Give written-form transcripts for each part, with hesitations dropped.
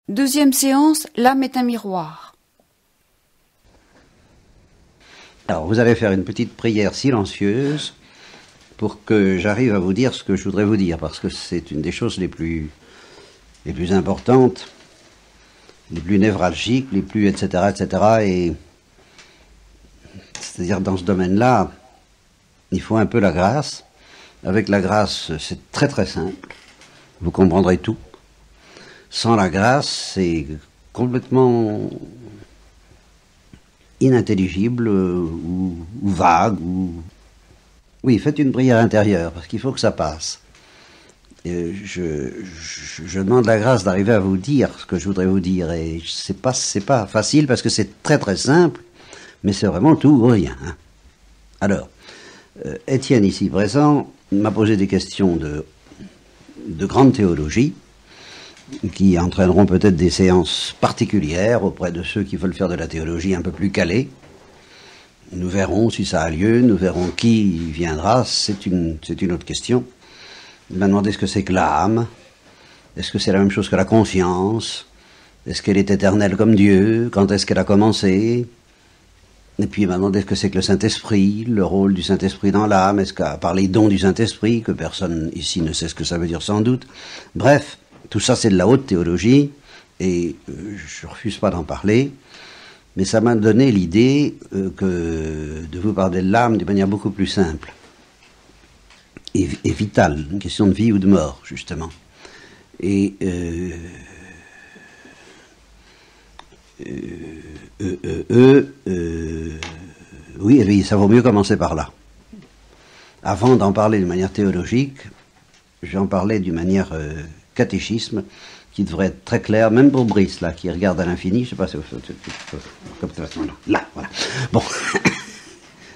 Deuxième séance, l'âme est un miroir. Alors, vous allez faire une petite prière silencieuse pour que j'arrive à vous dire ce que je voudrais vous dire, parce que c'est une des choses les plus importantes, les plus névralgiques, les plus etc. Et c'est-à-dire dans ce domaine-là, il faut un peu la grâce. Avec la grâce, c'est très très simple. Vous comprendrez tout. Sans la grâce, c'est complètement inintelligible ou vague. Oui, faites une prière intérieure, parce qu'il faut que ça passe. Et je demande la grâce d'arriver à vous dire ce que je voudrais vous dire. Et c'est pas facile, parce que c'est très très simple, mais c'est vraiment tout ou rien. Hein. Alors, Étienne, ici présent, m'a posé des questions de grande théologie, qui entraîneront peut-être des séances particulières auprès de ceux qui veulent faire de la théologie un peu plus calée. Nous verrons si ça a lieu, nous verrons qui viendra, c'est une autre question. Il m'a demandé ce que c'est que l'âme, est-ce que c'est la même chose que la conscience, est-ce qu'elle est éternelle comme Dieu, quand est-ce qu'elle a commencé, et puis il m'a demandé ce que c'est que le Saint-Esprit, le rôle du Saint-Esprit dans l'âme, est-ce qu'à part les dons du Saint-Esprit, que personne ici ne sait ce que ça veut dire sans doute, bref, tout ça, c'est de la haute théologie, et je ne refuse pas d'en parler, mais ça m'a donné l'idée de vous parler de l'âme d'une manière beaucoup plus simple et vitale, une question de vie ou de mort, justement. Et oui, ça vaut mieux commencer par là. Avant d'en parler d'une manière théologique, je vais en parler d'une manière catéchisme qui devrait être très clair, même pour Brice, là, qui regarde à l'infini. Je sais pas si là, voilà. Bon,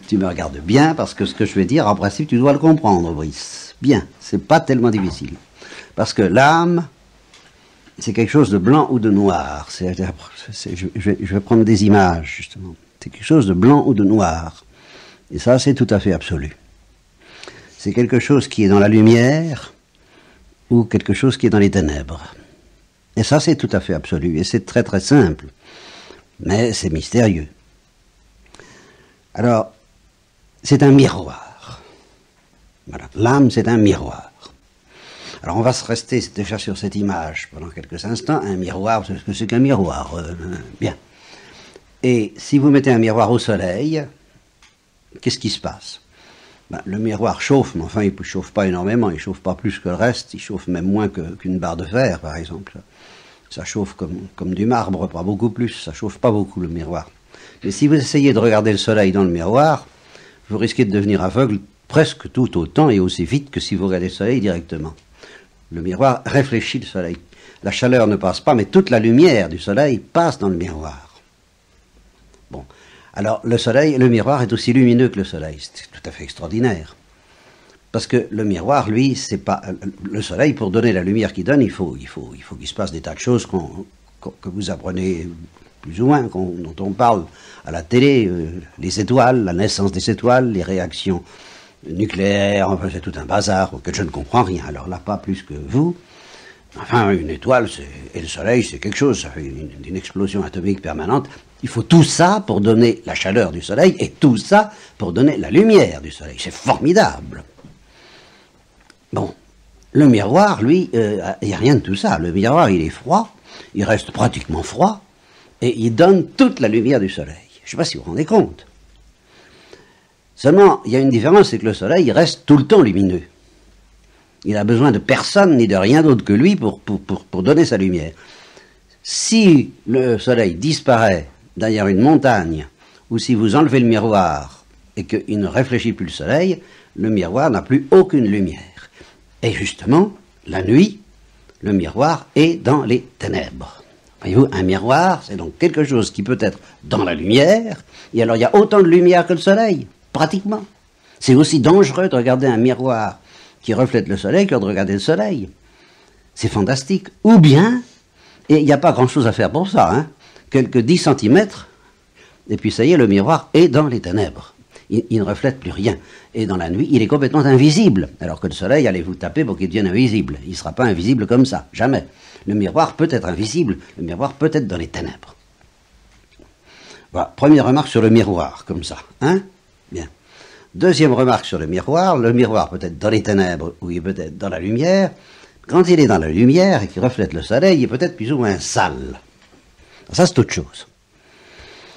tu me regardes bien, parce que ce que je vais dire, en principe, tu dois le comprendre, Brice. Bien, c'est pas tellement difficile. Parce que l'âme, c'est quelque chose de blanc ou de noir. Je vais prendre des images, justement. C'est quelque chose de blanc ou de noir. Et ça, c'est tout à fait absolu. C'est quelque chose qui est dans la lumière, ou quelque chose qui est dans les ténèbres. Et ça, c'est tout à fait absolu, et c'est très très simple, mais c'est mystérieux. Alors, c'est un miroir. Voilà, l'âme, c'est un miroir. Alors, on va se rester déjà sur cette image pendant quelques instants. Un miroir, c'est ce que c'est qu'un miroir. Bien. Et si vous mettez un miroir au soleil, qu'est-ce qui se passe ? Le miroir chauffe, mais enfin il ne chauffe pas énormément, il ne chauffe pas plus que le reste, il chauffe même moins qu'une barre de fer par exemple. Ça chauffe comme du marbre, pas beaucoup plus, ça chauffe pas beaucoup le miroir. Mais si vous essayez de regarder le soleil dans le miroir, vous risquez de devenir aveugle presque tout autant et aussi vite que si vous regardez le soleil directement. Le miroir réfléchit le soleil. La chaleur ne passe pas, mais toute la lumière du soleil passe dans le miroir. Bon. Alors, le miroir est aussi lumineux que le soleil. C'est tout à fait extraordinaire. Parce que le miroir, lui, c'est pas... Le soleil, pour donner la lumière qu'il donne, il faut qu'il se passe des tas de choses que vous apprenez plus ou moins, dont on parle à la télé, les étoiles, la naissance des étoiles, les réactions nucléaires, enfin, c'est tout un bazar, auquel je ne comprends rien. Alors là, pas plus que vous. Enfin, une étoile, et le soleil, c'est quelque chose, ça fait une explosion atomique permanente. Il faut tout ça pour donner la chaleur du soleil, et tout ça pour donner la lumière du soleil. C'est formidable. Bon, le miroir, lui, il n'y a rien de tout ça. Le miroir, il est froid, il reste pratiquement froid, et il donne toute la lumière du soleil. Je ne sais pas si vous vous rendez compte. Seulement, il y a une différence, c'est que le soleil, il reste tout le temps lumineux. Il n'a besoin de personne ni de rien d'autre que lui pour donner sa lumière. Si le soleil disparaît derrière une montagne, ou si vous enlevez le miroir et qu'il ne réfléchit plus le soleil, le miroir n'a plus aucune lumière. Et justement, la nuit, le miroir est dans les ténèbres. Voyez-vous, un miroir, c'est donc quelque chose qui peut être dans la lumière, et alors il y a autant de lumière que le soleil, pratiquement. C'est aussi dangereux de regarder un miroir qui reflète le soleil que de regarder le soleil. C'est fantastique. Ou bien, et il n'y a pas grand-chose à faire pour ça, hein, quelques 10 cm, et puis ça y est, le miroir est dans les ténèbres. Il ne reflète plus rien. Et dans la nuit, il est complètement invisible. Alors que le soleil, allez-vous taper pour qu'il devienne invisible. Il ne sera pas invisible comme ça, jamais. Le miroir peut être invisible, le miroir peut être dans les ténèbres. Voilà, première remarque sur le miroir, comme ça. Hein? Bien. Deuxième remarque sur le miroir peut être dans les ténèbres ou il peut être dans la lumière. Quand il est dans la lumière et qu'il reflète le soleil, il peut être plus ou moins sale. Ça, c'est autre chose.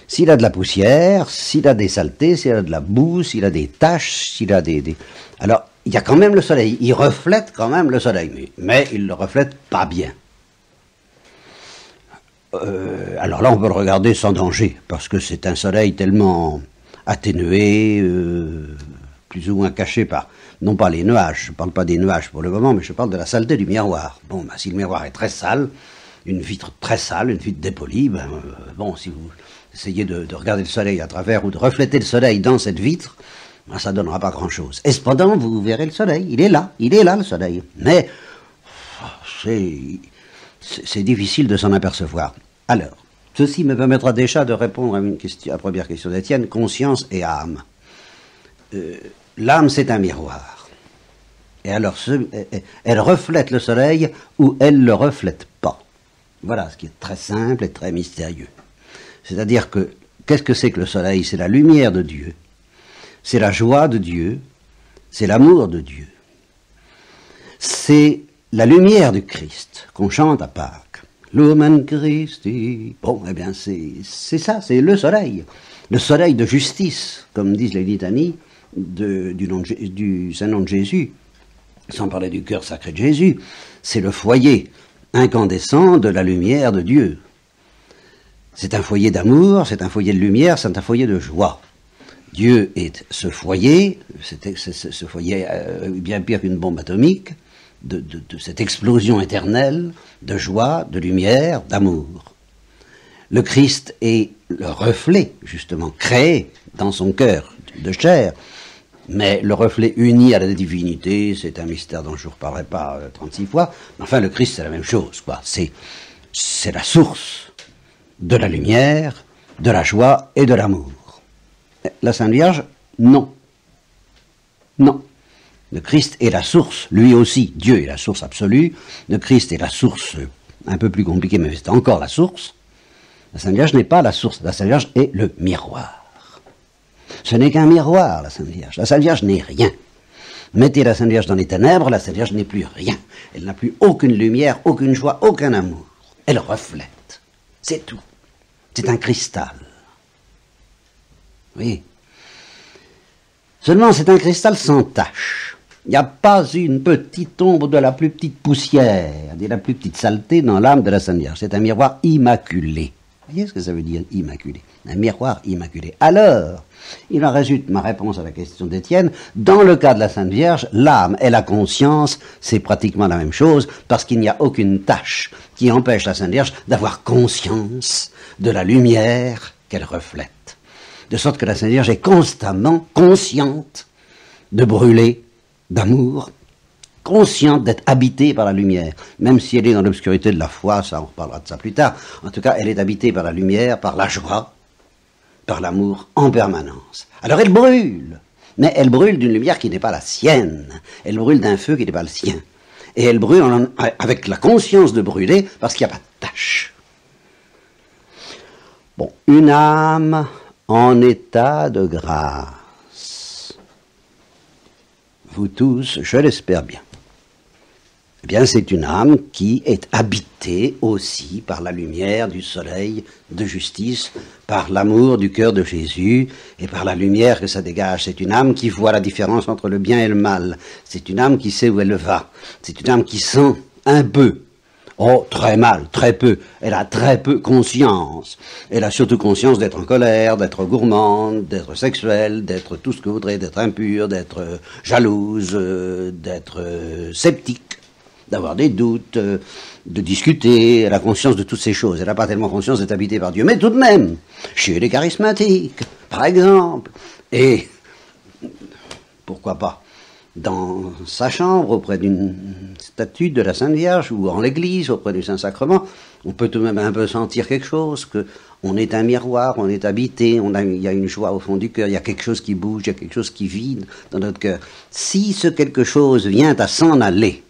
S'il a de la poussière, s'il a des saletés, s'il a de la boue, s'il a des taches, s'il a des... Alors, il y a quand même le soleil. Il reflète quand même le soleil, mais il ne le reflète pas bien. Alors là, on peut le regarder sans danger, parce que c'est un soleil tellement atténué, plus ou moins caché par, non pas les nuages, je ne parle pas des nuages pour le moment, mais je parle de la saleté du miroir. Bon, ben, si le miroir est très sale, une vitre très sale, une vitre dépolie, ben, bon, si vous essayez de regarder le soleil à travers ou de refléter le soleil dans cette vitre, ben, ça ne donnera pas grand-chose. Et cependant, vous verrez le soleil, il est là le soleil. Mais c'est difficile de s'en apercevoir. Alors, ceci me permettra déjà de répondre à la première question d'Étienne, conscience et âme. L'âme, c'est un miroir. Et alors, elle reflète le soleil ou elle ne le reflète pas. Voilà ce qui est très simple et très mystérieux. C'est-à-dire que, qu'est-ce que c'est que le soleil? C'est la lumière de Dieu, c'est la joie de Dieu, c'est l'amour de Dieu. C'est la lumière du Christ qu'on chante à Pâques. Lumen Christi. Bon, eh bien, c'est ça, c'est le soleil de justice, comme disent les litanies du Saint-Nom de Jésus, sans parler du cœur sacré de Jésus. C'est le foyer incandescent de la lumière de Dieu. C'est un foyer d'amour, c'est un foyer de lumière, c'est un foyer de joie. Dieu est ce foyer, ce foyer bien pire qu'une bombe atomique, de cette explosion éternelle de joie, de lumière, d'amour. Le Christ est le reflet, justement, créé dans son cœur de chair, mais le reflet uni à la divinité, c'est un mystère dont je ne vous reparlerai pas 36 fois, mais enfin le Christ c'est la même chose, quoi. C'est la source de la lumière, de la joie et de l'amour. La Sainte Vierge, non. Non. Le Christ est la source, lui aussi, Dieu est la source absolue, le Christ est la source un peu plus compliquée, mais c'est encore la source. La Sainte Vierge n'est pas la source, la Sainte Vierge est le miroir. Ce n'est qu'un miroir, la Sainte Vierge. La Sainte Vierge n'est rien. Mettez la Sainte Vierge dans les ténèbres, la Sainte Vierge n'est plus rien. Elle n'a plus aucune lumière, aucune joie, aucun amour. Elle reflète. C'est tout. C'est un cristal. Oui. Seulement, c'est un cristal sans tache. Il n'y a pas une petite ombre de la plus petite poussière, de la plus petite saleté dans l'âme de la Sainte Vierge. C'est un miroir immaculé. Vous voyez ce que ça veut dire, immaculé? Un miroir immaculé. Alors, il en résulte ma réponse à la question d'Étienne. Dans le cas de la Sainte Vierge, l'âme et la conscience, c'est pratiquement la même chose, parce qu'il n'y a aucune tâche qui empêche la Sainte Vierge d'avoir conscience de la lumière qu'elle reflète. De sorte que la Sainte Vierge est constamment consciente de brûler d'amour, consciente d'être habitée par la lumière, même si elle est dans l'obscurité de la foi, ça on reparlera de ça plus tard. En tout cas, elle est habitée par la lumière, par la joie, par l'amour en permanence. Alors elle brûle, mais elle brûle d'une lumière qui n'est pas la sienne, elle brûle d'un feu qui n'est pas le sien, et elle brûle avec la conscience de brûler parce qu'il n'y a pas de tâche. Bon, une âme en état de grâce. Vous tous, je l'espère bien. Eh bien, c'est une âme qui est habitée aussi par la lumière du soleil de justice, par l'amour du cœur de Jésus et par la lumière que ça dégage. C'est une âme qui voit la différence entre le bien et le mal. C'est une âme qui sait où elle va. C'est une âme qui sent un peu. Oh, très mal, très peu. Elle a très peu conscience. Elle a surtout conscience d'être en colère, d'être gourmande, d'être sexuelle, d'être tout ce que vous voudrez, d'être impure, d'être jalouse, d'être sceptique, d'avoir des doutes, de discuter. Elle a conscience de toutes ces choses. Elle n'a pas tellement conscience d'être habitée par Dieu. Mais tout de même, chez les charismatiques, par exemple, et pourquoi pas dans sa chambre, auprès d'une statue de la Sainte Vierge, ou en l'église, auprès du Saint-Sacrement, On peut tout de même un peu sentir quelque chose, que on est un miroir, on est habité, il y a une joie au fond du cœur, il y a quelque chose qui bouge, il y a quelque chose qui vide dans notre cœur. Si ce quelque chose vient à s'en aller,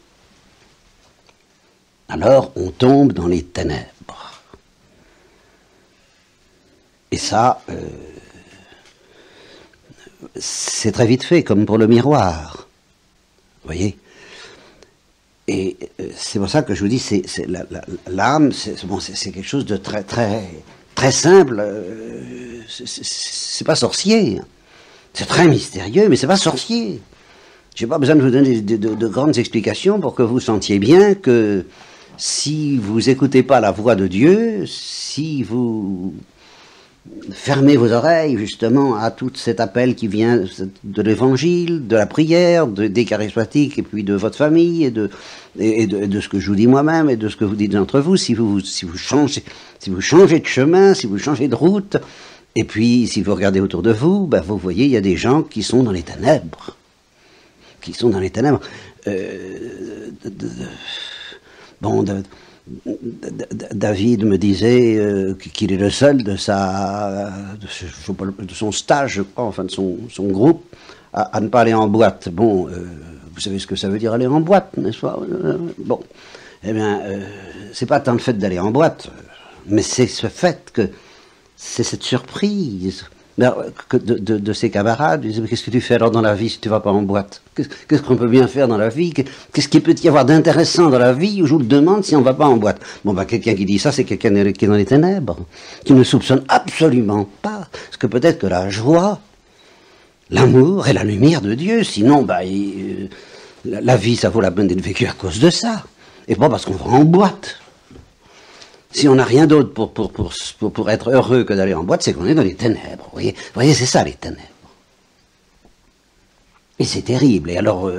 alors on tombe dans les ténèbres. Et ça, c'est très vite fait, comme pour le miroir. Vous voyez ? Et c'est pour ça que je vous dis, l'âme, c'est quelque chose de très, très, très simple. C'est pas sorcier. C'est très mystérieux, mais c'est pas sorcier. J'ai pas besoin de vous donner de grandes explications pour que vous sentiez bien que si vous écoutez pas la voix de Dieu, si vous fermez vos oreilles justement à tout cet appel qui vient de l'évangile, de la prière, des charismatiques et puis de votre famille et de ce que je vous dis moi-même et de ce que vous dites entre vous, si vous changez de chemin, si vous changez de route, et puis si vous regardez autour de vous, ben vous voyez il y a des gens qui sont dans les ténèbres, David me disait qu'il est le seul de son stage, je crois, enfin de son groupe, à ne pas aller en boîte. Bon, vous savez ce que ça veut dire aller en boîte, n'est-ce pas? Bon, eh bien, c'est pas tant le fait d'aller en boîte, mais c'est ce fait que c'est cette surprise de ses camarades. Ils disent, mais qu'est-ce que tu fais alors dans la vie si tu vas pas en boîte? Qu'est-ce qu'on peut bien faire dans la vie? Qu'est-ce qu'il peut y avoir d'intéressant dans la vie où je vous le demande si on va pas en boîte? Bon, bah, quelqu'un qui dit ça, c'est quelqu'un qui est dans les ténèbres, qui ne soupçonne absolument pas, parce que peut-être que la joie, l'amour est la lumière de Dieu, sinon, bah, la vie, ça vaut la peine d'être vécue à cause de ça, et pas parce qu'on va en boîte. Si on n'a rien d'autre pour être heureux que d'aller en boîte, c'est qu'on est dans les ténèbres. Vous voyez, c'est ça les ténèbres. Et c'est terrible. Et alors,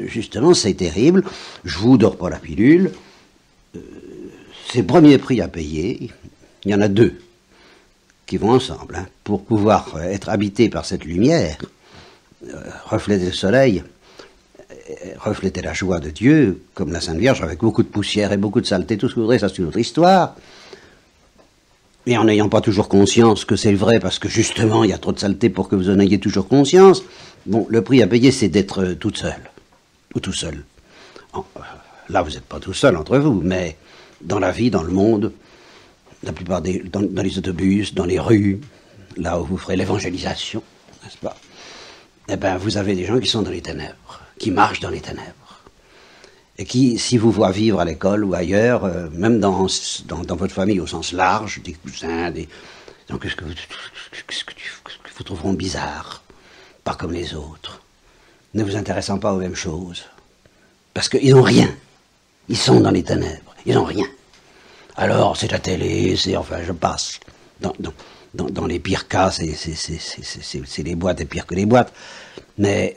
justement, c'est terrible. Je vous dors pas la pilule. C'est le premier prix à payer. Il y en a deux qui vont ensemble. Hein, pour pouvoir être habité par cette lumière, refléter le soleil, refléter la joie de Dieu, comme la Sainte Vierge, avec beaucoup de poussière et beaucoup de saleté, tout ce que vous voudrez, ça c'est une autre histoire. Et en n'ayant pas toujours conscience que c'est vrai, parce que justement, il y a trop de saleté pour que vous en ayez toujours conscience, bon, le prix à payer, c'est d'être toute seule, ou tout seul. Là, vous n'êtes pas tout seul entre vous, mais dans la vie, dans le monde, la plupart dans les autobus, dans les rues, là où vous ferez l'évangélisation, n'est-ce pas? Eh bien, vous avez des gens qui sont dans les ténèbres, qui marchent dans les ténèbres, et qui, si vous voient vivre à l'école ou ailleurs, même dans votre famille au sens large, des cousins, donc qu'est-ce que vous trouveront bizarre, pas comme les autres, ne vous intéressant pas aux mêmes choses, parce qu'ils n'ont rien, ils sont dans les ténèbres, ils n'ont rien. Alors, c'est la télé, enfin, je passe. Dans les pires cas, c'est les boîtes et pire que les boîtes. Mais,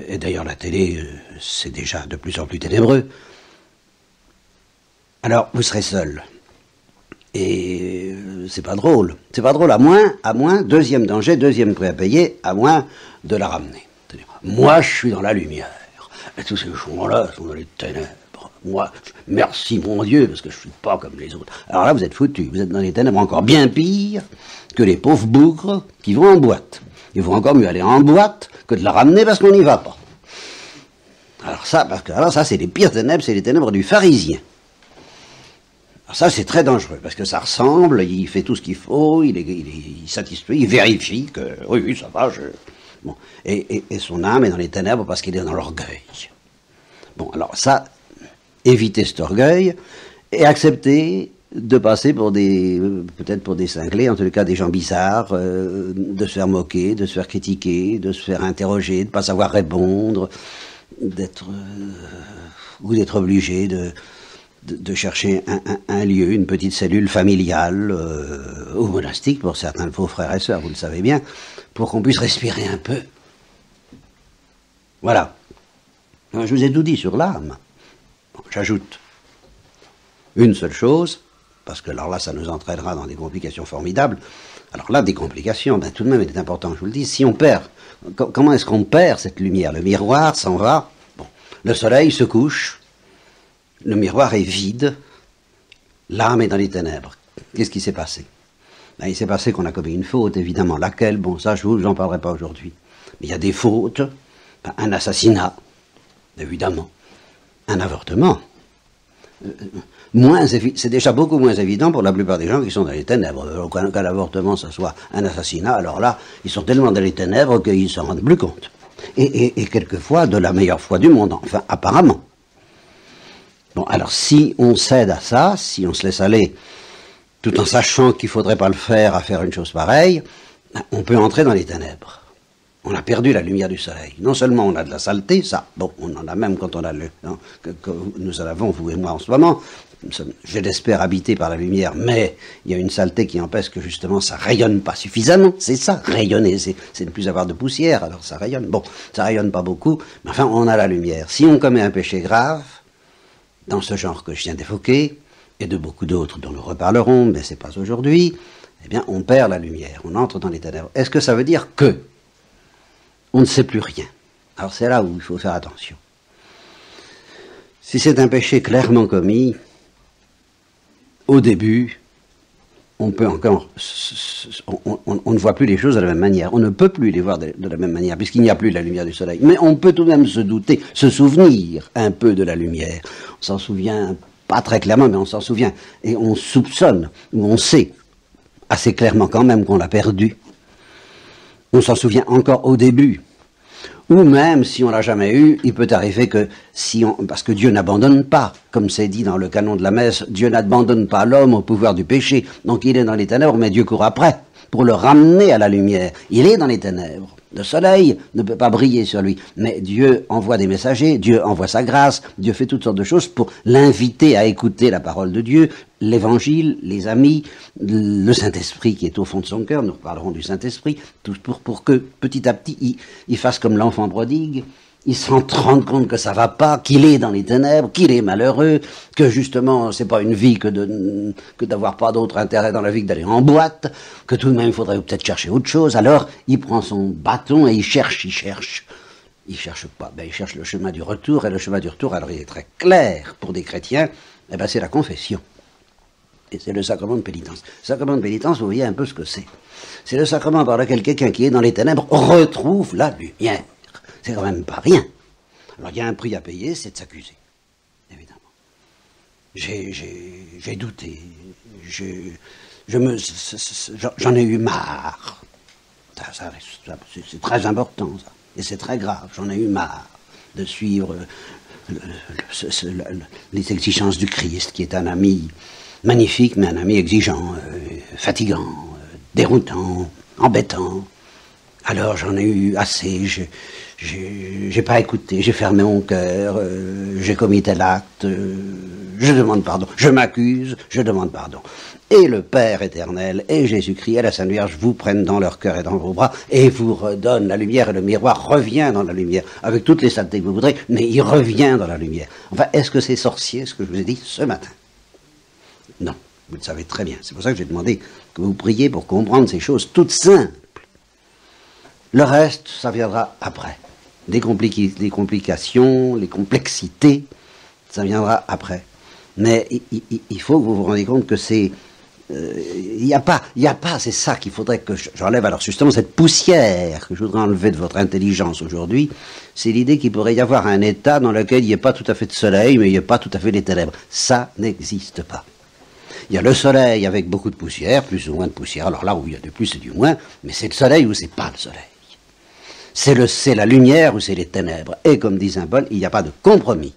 et d'ailleurs, la télé, c'est déjà de plus en plus ténébreux. Alors, vous serez seul. Et c'est pas drôle. C'est pas drôle, à moins, deuxième danger, deuxième prix à payer, à moins de la ramener. Moi, je suis dans la lumière. Et tous ces gens-là sont dans les ténèbres. Moi, merci mon Dieu, parce que je ne suis pas comme les autres. Alors là, vous êtes foutus. Vous êtes dans les ténèbres encore bien pire que les pauvres bougres qui vont en boîte. Il vaut encore mieux aller en boîte que de la ramener parce qu'on n'y va pas. Alors ça, c'est les pires ténèbres, c'est les ténèbres du pharisien. Alors ça, c'est très dangereux, parce que ça ressemble, il fait tout ce qu'il faut, il satisfait, il vérifie que, oui, ça va, Bon. Et son âme est dans les ténèbres parce qu'il est dans l'orgueil. Bon, alors ça, éviter cet orgueil et accepter de passer peut-être pour des cinglés, en tout cas des gens bizarres, de se faire moquer, de se faire critiquer, de se faire interroger, de ne pas savoir répondre, d'être obligé de chercher un lieu, une petite cellule familiale ou monastique, pour certains de vos frères et sœurs, vous le savez bien, pour qu'on puisse respirer un peu. Voilà. Alors, je vous ai tout dit sur l'âme. Bon, j'ajoute une seule chose, parce que alors là, ça nous entraînera dans des complications formidables. Alors là, des complications, ben, tout de même, il est important que je vous le dise. Si on perd, comment est-ce qu'on perd cette lumière? Le miroir s'en va, bon, le soleil se couche, le miroir est vide, L'âme est dans les ténèbres. Qu'est-ce qui s'est passé? Ben, il s'est passé qu'on a commis une faute, évidemment. Laquelle? Bon, ça, je n'en parlerai pas aujourd'hui. Mais il y a des fautes. Ben, un assassinat, évidemment. Un avortement. C'est déjà beaucoup moins évident pour la plupart des gens qui sont dans les ténèbres. Qu'un avortement, ça soit un assassinat, alors là, ils sont tellement dans les ténèbres qu'ils ne s'en rendent plus compte. Et quelquefois, de la meilleure foi du monde, enfin, apparemment. Bon, alors si on cède à ça, si on se laisse aller, tout en sachant qu'il ne faudrait pas le faire, à faire une chose pareille, on peut entrer dans les ténèbres. On a perdu la lumière du soleil. Non seulement on a de la saleté, ça, bon, on en a même quand on a que nous en avons, vous et moi, en ce moment. Je l'espère habité par la lumière, mais il y a une saleté qui empêche que justement ça rayonne pas suffisamment. C'est ça, rayonner, c'est ne plus avoir de poussière, alors ça rayonne. Bon, ça rayonne pas beaucoup, mais enfin on a la lumière. Si on commet un péché grave, dans ce genre que je viens d'évoquer, et de beaucoup d'autres dont nous reparlerons, mais c'est pas aujourd'hui, eh bien on perd la lumière, on entre dans les ténèbres. Est-ce que ça veut dire que on ne sait plus rien? Alors c'est là où il faut faire attention. Si c'est un péché clairement commis, au début, on peut encore, on ne voit plus les choses de la même manière. On ne peut plus les voir de la même manière, puisqu'il n'y a plus la lumière du soleil. Mais on peut tout de même se douter, se souvenir un peu de la lumière. On s'en souvient, pas très clairement, mais on s'en souvient. Et on soupçonne, ou on sait assez clairement quand même qu'on l'a perdue. On s'en souvient encore au début. Ou même, si on l'a jamais eu, il peut arriver que, parce que Dieu n'abandonne pas, comme c'est dit dans le canon de la messe, Dieu n'abandonne pas l'homme au pouvoir du péché. Donc il est dans les ténèbres, mais Dieu court après, pour le ramener à la lumière. Il est dans les ténèbres. Le soleil ne peut pas briller sur lui. Mais Dieu envoie des messagers, Dieu envoie sa grâce, Dieu fait toutes sortes de choses pour l'inviter à écouter la parole de Dieu, l'évangile, les amis, le Saint-Esprit qui est au fond de son cœur. Nous reparlerons du Saint-Esprit, tout pour que petit à petit il fasse comme l'enfant prodigue, il se rende compte que ça va pas, qu'il est dans les ténèbres, qu'il est malheureux, que justement c'est pas une vie que d'avoir pas d'autre intérêt dans la vie que d'aller en boîte, que tout de même il faudrait peut-être chercher autre chose. Alors il prend son bâton et il cherche pas, il cherche le chemin du retour, et le chemin du retour, alors il est très clair pour des chrétiens, c'est la confession. Et c'est le sacrement de pénitence. Le sacrement de pénitence, vous voyez un peu ce que c'est. C'est le sacrement par lequel quelqu'un qui est dans les ténèbres retrouve la lumière. C'est quand même pas rien. Alors il y a un prix à payer, c'est de s'accuser, évidemment. J'ai douté, j'en ai eu marre. C'est très important, ça. Et c'est très grave, j'en ai eu marre de suivre les exigences du Christ, qui est un ami magnifique, mais un ami exigeant, fatigant, déroutant, embêtant. Alors j'en ai eu assez, j'ai pas écouté, j'ai fermé mon cœur, j'ai commis tel acte, je demande pardon, je m'accuse, je demande pardon. Et le Père éternel et Jésus-Christ et la Sainte Vierge vous prennent dans leur cœur et dans vos bras et vous redonnent la lumière, et le miroir revient dans la lumière, avec toutes les saletés que vous voudrez, mais il revient dans la lumière. Enfin, est-ce que c'est sorcier, ce que je vous ai dit ce matin? Non, vous le savez très bien. C'est pour ça que j'ai demandé que vous priez pour comprendre ces choses toutes simples. Le reste, ça viendra après. Les complications, les complexités, ça viendra après. Mais il faut que vous vous rendiez compte que c'est... Il n'y a pas, c'est ça qu'il faudrait que j'enlève. Alors justement, cette poussière que je voudrais enlever de votre intelligence aujourd'hui, c'est l'idée qu'il pourrait y avoir un état dans lequel il n'y ait pas tout à fait de soleil, mais il n'y a pas tout à fait les ténèbres. Ça n'existe pas. Il y a le soleil avec beaucoup de poussière, plus ou moins de poussière. Alors là où il y a du plus et du moins, mais c'est le soleil ou c'est pas le soleil. C'est la lumière ou c'est les ténèbres. Et comme dit saint Paul, il n'y a pas de compromis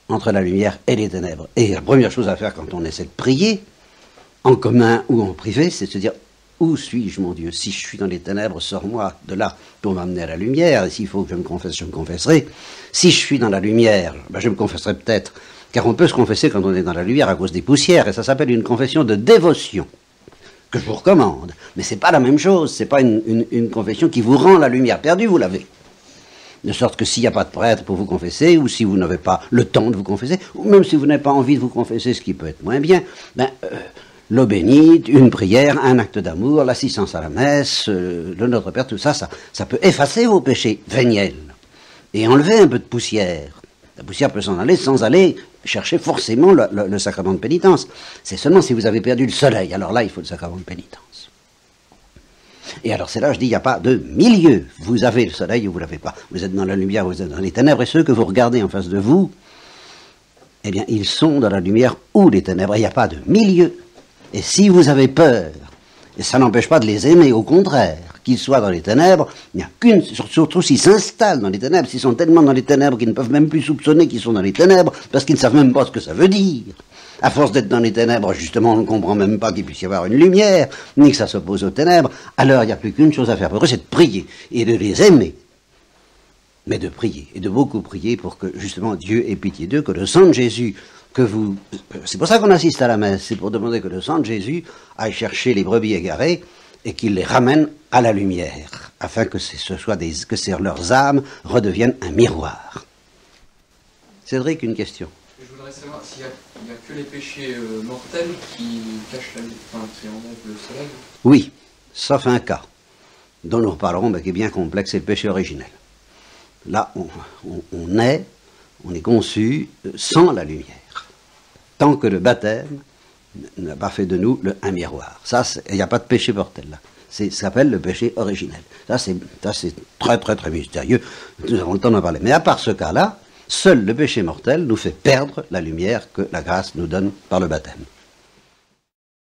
entre la lumière et les ténèbres. Et la première chose à faire quand on essaie de prier, en commun ou en privé, c'est de se dire, où suis-je, mon Dieu? Si je suis dans les ténèbres, sors-moi de là pour m'amener à la lumière. Et s'il faut que je me confesse, je me confesserai. Si je suis dans la lumière, je me confesserai peut-être, car on peut se confesser quand on est dans la lumière à cause des poussières, et ça s'appelle une confession de dévotion, que je vous recommande. Mais c'est pas la même chose, c'est pas une confession qui vous rend la lumière. Perdue, vous l'avez. De sorte que s'il n'y a pas de prêtre pour vous confesser, ou si vous n'avez pas le temps de vous confesser, ou même si vous n'avez pas envie de vous confesser, ce qui peut être moins bien, l'eau bénite, une prière, un acte d'amour, l'assistance à la messe, le Notre Père, tout ça, ça peut effacer vos péchés véniels et enlever un peu de poussière. La poussière peut s'en aller sans aller chercher forcément le sacrement de pénitence. C'est seulement si vous avez perdu le soleil, alors là, il faut le sacrement de pénitence. Et alors c'est là, je dis, il n'y a pas de milieu. Vous avez le soleil ou vous ne l'avez pas. Vous êtes dans la lumière, vous êtes dans les ténèbres, et ceux que vous regardez en face de vous, eh bien, ils sont dans la lumière ou les ténèbres. Il n'y a pas de milieu. Et si vous avez peur, et ça n'empêche pas de les aimer, au contraire, qu'ils soient dans les ténèbres, il n'y a qu'une, surtout s'ils s'installent dans les ténèbres, s'ils sont tellement dans les ténèbres qu'ils ne peuvent même plus soupçonner qu'ils sont dans les ténèbres, parce qu'ils ne savent même pas ce que ça veut dire. À force d'être dans les ténèbres, justement, on ne comprend même pas qu'il puisse y avoir une lumière, ni que ça s'oppose aux ténèbres. Alors il n'y a plus qu'une chose à faire pour eux, c'est de prier, et de les aimer. Mais de prier, et de beaucoup prier pour que, justement, Dieu ait pitié d'eux, que le sang de Jésus, que vous... C'est pour ça qu'on assiste à la messe, c'est pour demander que le sang de Jésus aille chercher les brebis égarées, et qu'il les ramène à la lumière, afin que leurs âmes redeviennent un miroir. Cédric, une question. Je voudrais savoir s'il n'y a que les péchés mortels qui cachent qui enlèvent le soleil. Oui, sauf un cas, dont nous reparlerons, mais qui est bien complexe, c'est le péché originel. Là, on est conçu sans la lumière, tant que le baptême n'a pas fait de nous un miroir. Ça, il n'y a pas de péché mortel, là. Ça s'appelle le péché originel. Ça, c'est très, très, très mystérieux. Nous avons le temps d'en parler. Mais à part ce cas-là, seul le péché mortel nous fait perdre la lumière que la grâce nous donne par le baptême.